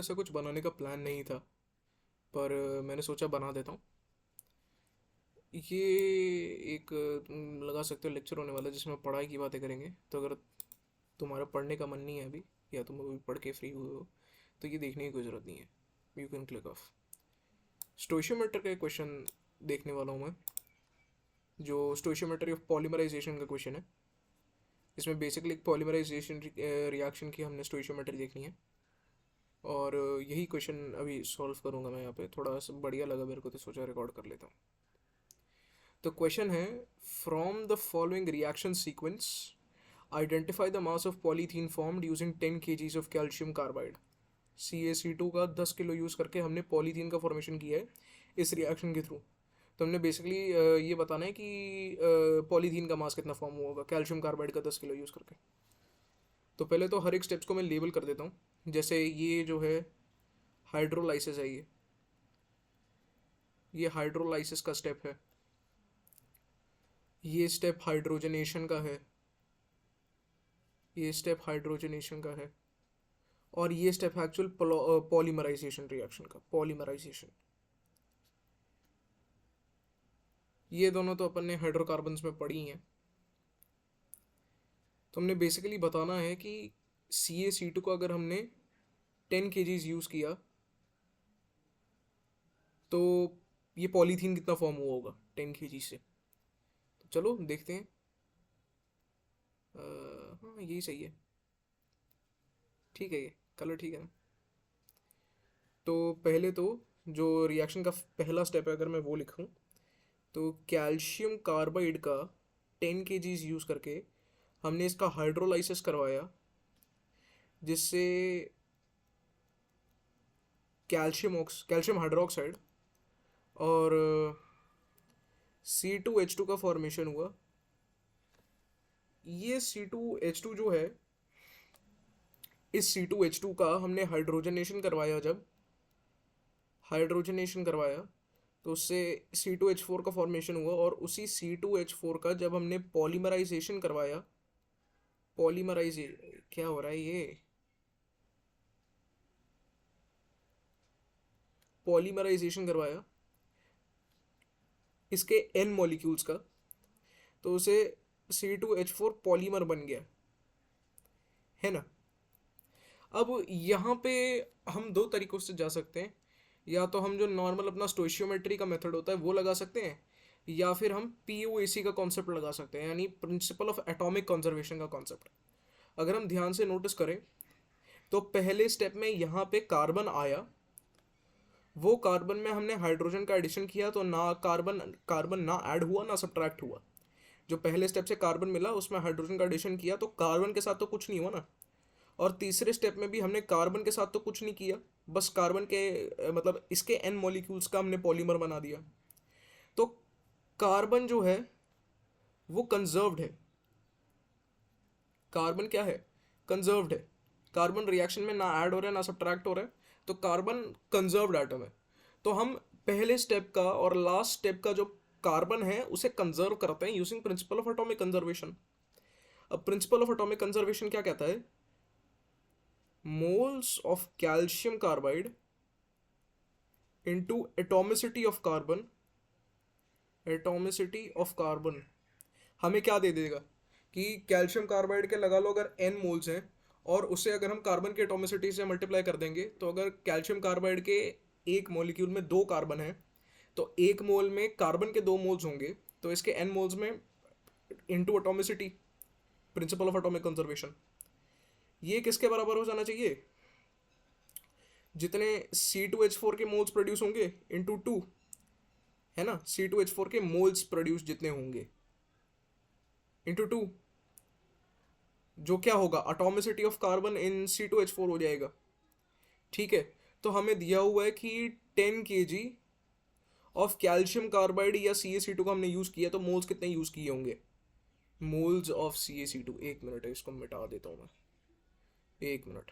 ऐसा कुछ बनाने का प्लान नहीं था, पर मैंने सोचा बना देता हूँ। ये एक लगा सकते हो लेक्चर होने वाला है जिसमें पढ़ाई की बातें करेंगे। तो अगर तुम्हारा पढ़ने का मन नहीं है अभी, या तुम अभी पढ़ के फ्री हुए हो, तो ये देखने की कोई ज़रूरत नहीं है। You can click off. Stoichiometry का क्वेश्चन देखने वाला हूँ मैं, जो स्टोशियोमेट्री ऑफ पॉलीमराइजेशन का क्वेश्चन है। इसमें बेसिकली एक पॉलीमराइजेशन रिएक्शन की हमने स्टोशियोमेट्री देखनी है, और यही क्वेश्चन अभी सॉल्व करूँगा मैं यहाँ पे। थोड़ा सा बढ़िया लगा मेरे को तो सोचा रिकॉर्ड कर लेता हूँ। तो क्वेश्चन है, from the following reaction sequence identify the mass of polythene formed using 10 kg of calcium carbide. CaC2 का 10 किलो यूज़ करके हमने पॉलीथीन का फॉर्मेशन किया है इस रिएक्शन के थ्रू। तो हमने बेसिकली ये बताना है कि पॉलीथीन का मास कितना फॉर्म हुआ होगा कैल्शियम कार्बाइड का 10 किलो यूज़ करके। तो पहले तो हर एक स्टेप्स को मैं लेबल कर देता हूँ। जैसे ये जो है हाइड्रोलाइसिस है, ये हाइड्रोलाइसिस का स्टेप है। ये स्टेप हाइड्रोजनेशन का है, ये स्टेप हाइड्रोजनेशन का है। और ये स्टेप है एक्चुअल पॉलीमराइजेशन रिएक्शन का, पॉलीमराइजेशन। ये दोनों तो अपन ने हाइड्रोकार्बन्स में पढ़ी हैं। तो हमने बेसिकली बताना है कि CaC2 को अगर हमने 10 kg यूज़ किया तो ये पॉलीथीन कितना फॉर्म हुआ होगा 10 kg से। तो चलो देखते हैं। हाँ यही सही है, ठीक है, ये कलर ठीक है ना। तो पहले तो जो रिएक्शन का पहला स्टेप है अगर मैं वो लिखूं, तो कैल्शियम कार्बाइड का 10 kg यूज़ करके हमने इसका हाइड्रोलाइसिस करवाया, जिससे कैल्शियम हाइड्रोक्साइड और C2H2 का फॉर्मेशन हुआ। ये C2H2 जो है, इस C2H2 का हमने हाइड्रोजनेशन करवाया। जब हाइड्रोजनेशन करवाया तो उससे C2H4 का फॉर्मेशन हुआ, और उसी C2H4 का जब हमने पॉलीमराइजेशन करवाया, पॉलीमराइजे क्या हो रहा है ये, पॉलीमराइजेशन करवाया इसके N मॉलिक्यूल्स का, तो उसे C2H4 पॉलीमर बन गया, है ना। अब यहाँ पे हम दो तरीक़ों से जा सकते हैं। या तो हम जो नॉर्मल अपना स्टोइशियोमेट्री का मेथड होता है वो लगा सकते हैं, या फिर हम POAC का कॉन्सेप्ट लगा सकते हैं, यानी प्रिंसिपल ऑफ एटॉमिक कंजर्वेशन का कॉन्सेप्ट। अगर हम ध्यान से नोटिस करें तो पहले स्टेप में यहाँ पे कार्बन आया, वो कार्बन में हमने हाइड्रोजन का एडिशन किया, तो ना कार्बन कार्बन ना ऐड हुआ ना सब्ट्रैक्ट हुआ। जो पहले स्टेप से कार्बन मिला उसमें हाइड्रोजन का एडिशन किया, तो कार्बन के साथ तो कुछ नहीं हुआ ना। और तीसरे स्टेप में भी हमने कार्बन के साथ तो कुछ नहीं किया, बस कार्बन के मतलब इसके N मॉलिक्यूल्स का हमने पॉलीमर बना दिया। तो कार्बन जो है वो कंजर्व्ड है। कार्बन क्या है, कंजर्व्ड है। कार्बन रिएक्शन में ना ऐड हो रहा है ना सब्ट्रैक्ट हो रहा है, तो कार्बन कंजर्व्ड एटम है। तो हम पहले स्टेप का और लास्ट स्टेप का जो कार्बन है उसे कंजर्व करते हैं using principle of atomic conservation. अब प्रिंसिपल ऑफ एटॉमिक कंजर्वेशन क्या कहता है, moles of calcium carbide into atomicity of carbon, atomicity of carbon हमें क्या दे देगा कि कैल्शियम कार्बाइड के लगा लो अगर N मोल्स हैं, और उसे अगर हम कार्बन की एटोमिसिटी से मल्टीप्लाई कर देंगे, तो अगर कैल्शियम कार्बाइड के एक मॉलिक्यूल में दो कार्बन है, तो एक मोल में कार्बन के दो मोल्स होंगे, तो इसके N मोल्स में into atomicity, principle of atomic conservation. ये किसके बराबर हो जाना चाहिए, जितने C2H4 के मोल्स प्रोड्यूस होंगे इंटू टू, है ना। C2H4 के मोल्स प्रोड्यूस जितने होंगे इंटू टू, जो क्या होगा atomicity of carbon in C2H4 हो जाएगा, ठीक है। तो हमें दिया हुआ है कि 10 kg ऑफ कैल्शियम कार्बाइड या CaC2 का हमने यूज़ किया, तो मोल्स कितने यूज़ किए होंगे, मोल्स ऑफ CaC2। एक मिनट है, इसको मिटा देता हूँ मैं, एक मिनट।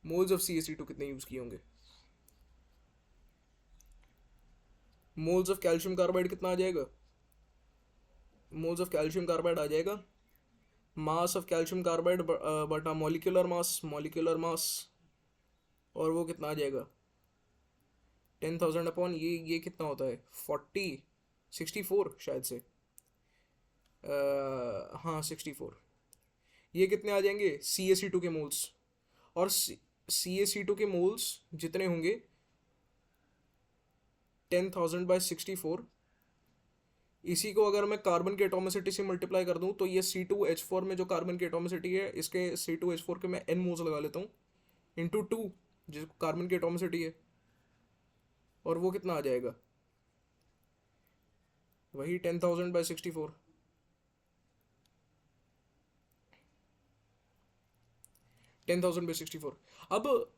मोल्स ऑफ CaC2 कितने यूज़ किए होंगे, मोल्स ऑफ कैल्शियम कार्बाइड कितना आ जाएगा, मोल्स ऑफ कैल्शियम कार्बाइड आ जाएगा मास ऑफ कैल्शियम कार्बाइड बटा मॉलिक्यूलर मास, मॉलिक्यूलर मास और वो कितना आ जाएगा 10,000 अपॉन ये कितना होता है 64 शायद से। हाँ 64। ये कितने आ जाएंगे CaC2 के मोल्स। और CaC2 के मोल्स जितने होंगे 10,000/64, इसी को अगर मैं कार्बन की एटोमिसिटी से मल्टीप्लाई कर दूं तो ये C2H4 में जो कार्बन की एटोमिसिटी है, इसके C2H4 के मैं n मोल्स लगा लेता हूँ इंटू 2 जिस कार्बन की एटोमिसिटी है, और वो कितना आ जाएगा वही 10,000/64। 10,000/64। अब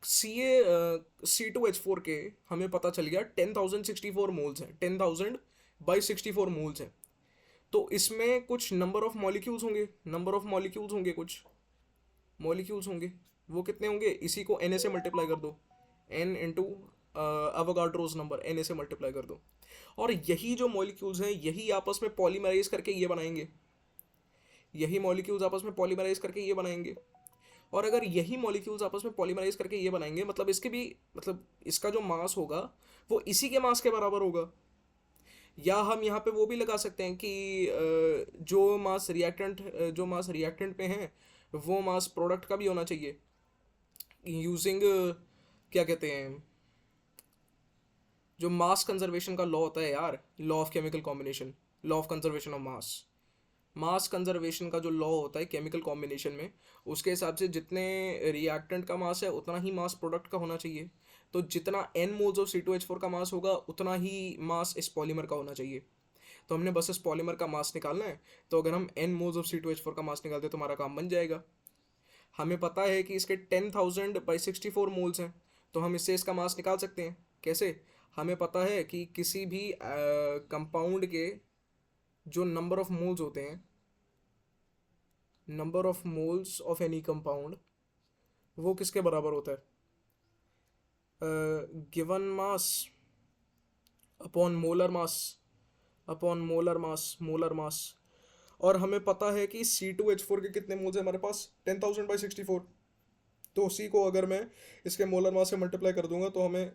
C2H4 के हमें पता चल गया 10,064 मोल्स हैं, 10,000/64 मोल्स हैं। तो इसमें कुछ नंबर ऑफ मॉलिक्यूल्स होंगे, कुछ मॉलिक्यूल्स होंगे। वो कितने होंगे, इसी को Na से मल्टीप्लाई कर दो, n इंटू अवोगाड्रोस नंबर Na से मल्टीप्लाई कर दो। और यही जो मॉलिक्यूल्स हैं यही आपस में पॉलीमराइज करके ये बनाएंगे, और अगर यही मॉलिक्यूल्स आपस में पॉलीमराइज करके ये बनाएंगे, मतलब इसके भी, मतलब इसका जो मास होगा वो इसी के मास के बराबर होगा। या हम यहाँ पे वो भी लगा सकते हैं कि जो मास रिएक्टेंट पे है वो मास प्रोडक्ट का भी होना चाहिए, यूजिंग क्या कहते हैं, जो मास कंजर्वेशन का लॉ होता है यार, law of chemical combination, law of conservation of mass conservation का जो लॉ होता है केमिकल कॉम्बिनेशन में, उसके हिसाब से जितने रिएक्टेंट का मास है उतना ही मास प्रोडक्ट का होना चाहिए। तो जितना n मोल्स ऑफ C2H4 का मास होगा उतना ही मास इस पॉलीमर का होना चाहिए। तो हमने बस इस पॉलीमर का मास निकालना है। तो अगर हम n मोल्स ऑफ C2H4 का मास निकालते तो हमारा काम बन जाएगा। हमें पता है कि इसके 10,000/64 मोल्स हैं, तो हम इससे इसका मास निकाल सकते हैं। कैसे, हमें पता है कि किसी भी कंपाउंड के जो नंबर ऑफ मोल्स होते हैं, number of moles of any compound, वो किसके बराबर होता है, given mass upon molar mass. और हमें पता है कि C2H4 के कितने मोल्स हैं हमारे पास, 10,000/64। तो उसी को अगर मैं इसके मोलर मास से मल्टीप्लाई कर दूंगा तो हमें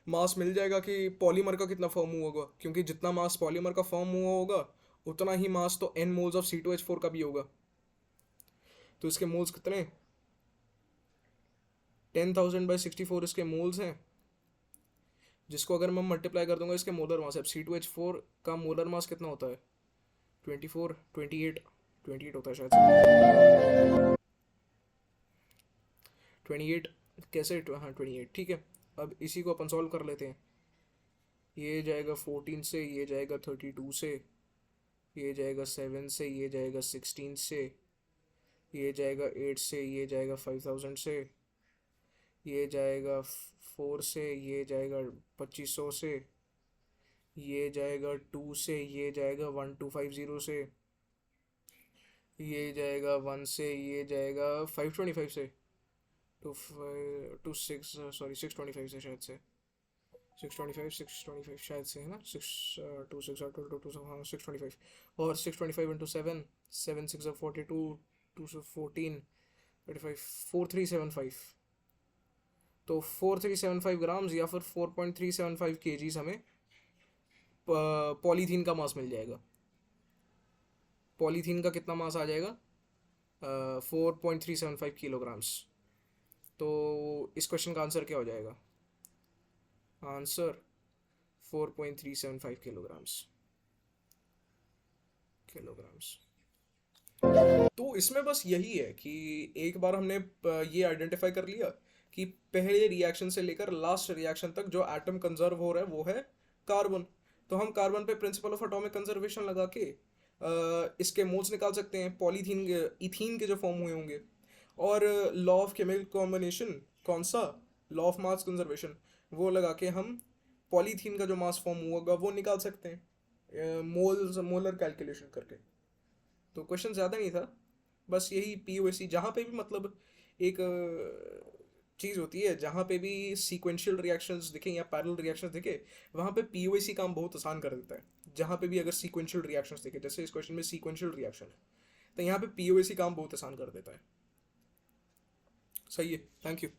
मास मिल जाएगा कि पॉलीमर का कितना फॉर्म हुआ होगा, क्योंकि जितना मास पॉलीमर का फॉर्म हुआ होगा उतना ही मास तो n मोल्स ऑफ C2H4 का भी होगा। तो इसके मोल्स कितने, 10,000/64 इसके मोल्स हैं, जिसको अगर मैं मल्टीप्लाई कर दूंगा इसके मोलर मास। अब C2H4 का मोलर मास कितना होता है, 28 होता है शायद से। 28 कैसे, हाँ 28, ठीक है। अब इसी को अपन सॉल्व कर लेते हैं। ये जाएगा 14 से, ये जाएगा 32 से, ये जाएगा 7 से, ये जाएगा 16 से, ये जाएगा 8 से, ये जाएगा 5,000 से, ये जाएगा 4 से, ये जाएगा 2500 से, ये जाएगा 2 से, ये जाएगा 1250 से, ये जाएगा 1 से, ये जाएगा 525 से, टू 625 से शायद से, 625 शायद से है ना, 6 2 6 2 हाँ 625। और 625 इंटू 7, 7 6 42, 2 से 14 35, 4375। तो 4375 ग्राम्स या फिर 4.375 kgs हमें पॉलीथीन का मास मिल जाएगा। पॉलीथीन का कितना मास आ जाएगा, 4.375 किलोग्राम्स। तो इस क्वेश्चन का आंसर क्या हो जाएगा, आंसर 4.375 किलोग्राम्स। तो इसमें बस यही है कि एक बार हमने ये आइडेंटिफाई कर लिया कि पहले रिएक्शन से लेकर लास्ट रिएक्शन तक जो एटम कंजर्व हो रहा है वो है कार्बन। तो हम कार्बन पे प्रिंसिपल ऑफ एटॉमिक कंजर्वेशन लगा के इसके मोल्स निकाल सकते हैं, पॉलीथीन इथीन के जो फॉर्म हुए होंगे। और लॉ ऑफ केमिकल कॉम्बिनेशन, कौन सा, लॉ ऑफ मास कंजर्वेशन, वो लगा के हम पॉलीथीन का जो मास फॉर्म हुआ होगा वो निकाल सकते हैं मोलर कैलकुलेशन करके। तो क्वेश्चन ज़्यादा नहीं था, बस यही POC, जहाँ पे भी मतलब एक चीज़ होती है, जहाँ पे भी सीक्वेंशियल रिएक्शंस दिखे या पैरेलल रिएक्शंस दिखे, वहाँ पे POC काम बहुत आसान कर देता है। जहाँ पे भी अगर सीक्वेंशियल रिएक्शंस दिखे, जैसे इस क्वेश्चन में सीक्वेंशियल रिएक्शन है, तो यहाँ पे POC काम बहुत आसान कर देता है। सही है, थैंक यू।